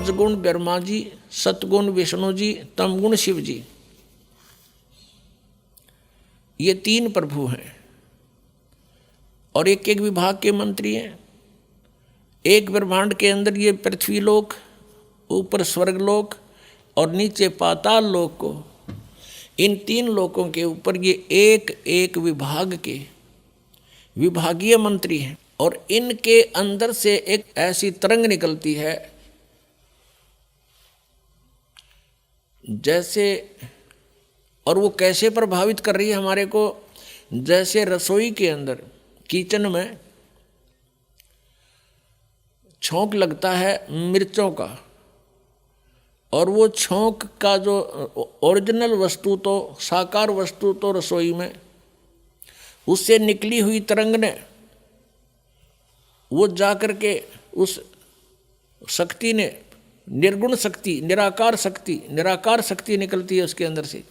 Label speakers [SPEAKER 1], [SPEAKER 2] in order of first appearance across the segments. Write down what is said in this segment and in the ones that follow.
[SPEAKER 1] रजगुण ब्रह्मा जी, सतगुण विष्णु जी, तमगुण शिव जी। ये 3 प्रभु हैं और एक एक विभाग के मंत्री हैं। एक ब्रह्मांड के अंदर ये पृथ्वी लोक, ऊपर स्वर्ग लोक और नीचे पाताल लोक को, इन 3 लोकों के ऊपर ये एक एक विभाग के विभागीय मंत्री हैं। और इनके अंदर से एक ऐसी तरंग निकलती है जैसे, और वो कैसे प्रभावित कर रही है हमारे को, जैसे रसोई के अंदर किचन में छौंक लगता है मिर्चों का, और वो छौंक का जो ओरिजिनल वस्तु तो, साकार वस्तु तो रसोई में, उससे निकली हुई तरंग ने वो जाकर के उस शक्ति ने, निर्गुण शक्ति, निराकार शक्ति निकलती है उसके अंदर से,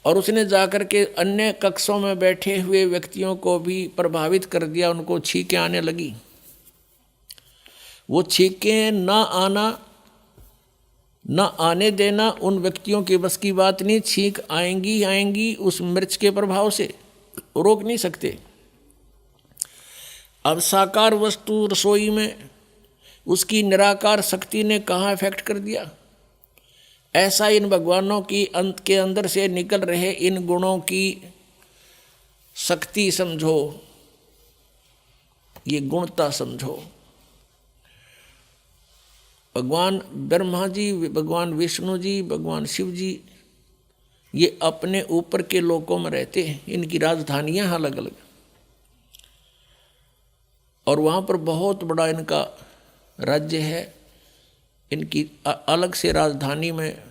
[SPEAKER 1] और उसने जाकर के अन्य कक्षों में बैठे हुए व्यक्तियों को भी प्रभावित कर दिया। उनको छींकें आने लगी। वो छींकें न आने देना उन व्यक्तियों के बस की बात नहीं। छींक आएंगी उस मिर्च के प्रभाव से, रोक नहीं सकते। अब साकार वस्तु रसोई में उसकी निराकार शक्ति ने कहाँ इफेक्ट कर दिया। ऐसा इन भगवानों की अंत के अंदर से निकल रहे इन गुणों की शक्ति समझो, ये गुणता समझो। भगवान ब्रह्मा जी, भगवान विष्णु जी, भगवान शिव जी, ये अपने ऊपर के लोकों में रहते हैं। इनकी राजधानियां अलग अलग, और वहाँ पर बहुत बड़ा इनका राज्य है। इनकी अलग से राजधानी में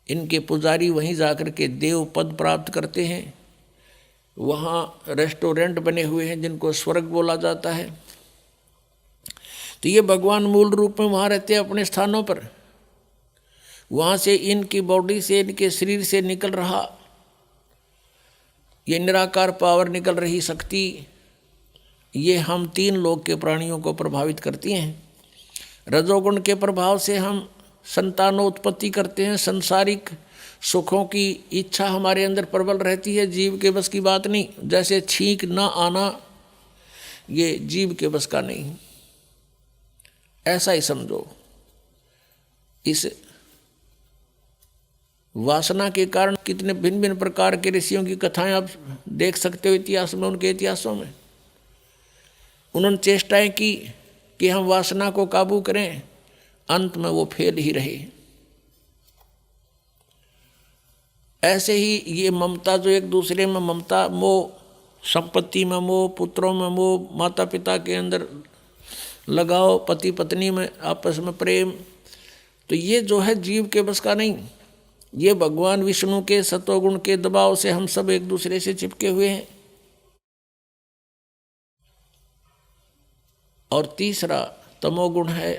[SPEAKER 1] इनके पुजारी वहीं जाकर के देव पद प्राप्त करते हैं। वहाँ रेस्टोरेंट बने हुए हैं जिनको स्वर्ग बोला जाता है। तो ये भगवान मूल रूप में वहाँ रहते हैं अपने स्थानों पर। वहाँ से इनकी बॉडी से, इनके शरीर से निकल रहा ये निराकार पावर, निकल रही शक्ति, ये हम 3 लोक के प्राणियों को प्रभावित करती हैं। रजोगुण के प्रभाव से हम संतानोत्पत्ति करते हैं। संसारिक सुखों की इच्छा हमारे अंदर प्रबल रहती है, जीव के बस की बात नहीं। जैसे छींक ना आना, ये जीव के बस का नहीं, ऐसा ही समझो। इस वासना के कारण कितने भिन्न भिन्न प्रकार के ऋषियों की कथाएं आप देख सकते हो इतिहास में। उनके इतिहासों में उन्होंने चेष्टाएं की कि हम वासना को काबू करें, अंत में वो फेल ही रहे। ऐसे ही ये ममता, जो एक दूसरे में ममता, मोह, संपत्ति में मोह, पुत्रों में मोह, माता पिता के अंदर लगाओ, पति पत्नी में आपस में प्रेम, तो ये जो है जीव के बस का नहीं। ये भगवान विष्णु के सतोगुण के दबाव से हम सब एक दूसरे से चिपके हुए हैं। और तीसरा तमोगुण है,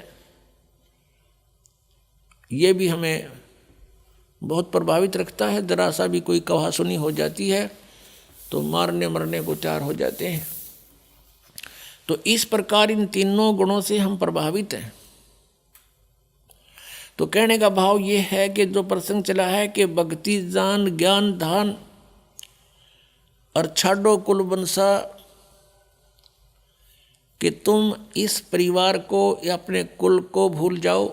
[SPEAKER 1] ये भी हमें बहुत प्रभावित रखता है। जरा सा भी कोई कहासुनी हो जाती है तो मारने मरने को तैयार हो जाते हैं। तो इस प्रकार इन 3 गुणों से हम प्रभावित हैं। तो कहने का भाव ये है कि जो प्रसंग चला है कि भक्ति जान ज्ञान धान और छाड़ो कुल बंसा, कि तुम इस परिवार को या अपने कुल को भूल जाओ।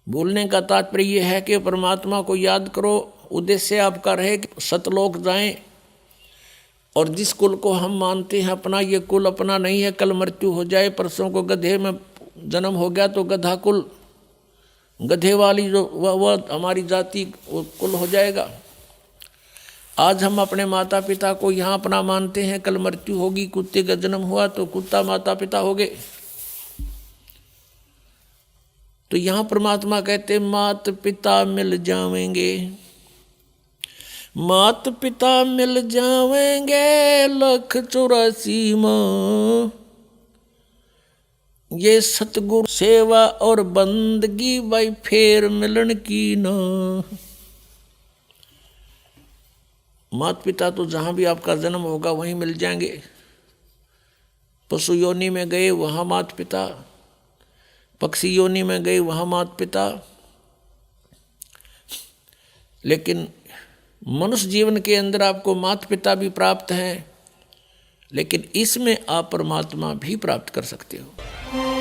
[SPEAKER 1] भूलने का तात्पर्य यह है कि परमात्मा को याद करो। उद्देश्य आपका रहे कि सतलोक जाएं, और जिस कुल को हम मानते हैं अपना, ये कुल अपना नहीं है। कल मृत्यु हो जाए, परसों को गधे में जन्म हो गया तो गधा कुल, गधे वाली जो वह हमारी जाति कुल हो जाएगा। आज हम अपने माता पिता को यहाँ अपना मानते हैं, कल मृत्यु होगी, कुत्ते का जन्म हुआ तो कुत्ता माता पिता हो गए। तो यहाँ परमात्मा कहते मात पिता मिल जावेंगे, मात पिता मिल जावेंगे 184 माँ। ये सतगुरु सेवा और बंदगी भाई फेर मिलन की ना। माता पिता तो जहाँ भी आपका जन्म होगा वहीं मिल जाएंगे। पशु योनि में गए वहाँ माता पिता, पक्षी योनि में गए वहाँ माता पिता, लेकिन मनुष्य जीवन के अंदर आपको माता पिता भी प्राप्त हैं, लेकिन इसमें आप परमात्मा भी प्राप्त कर सकते हो।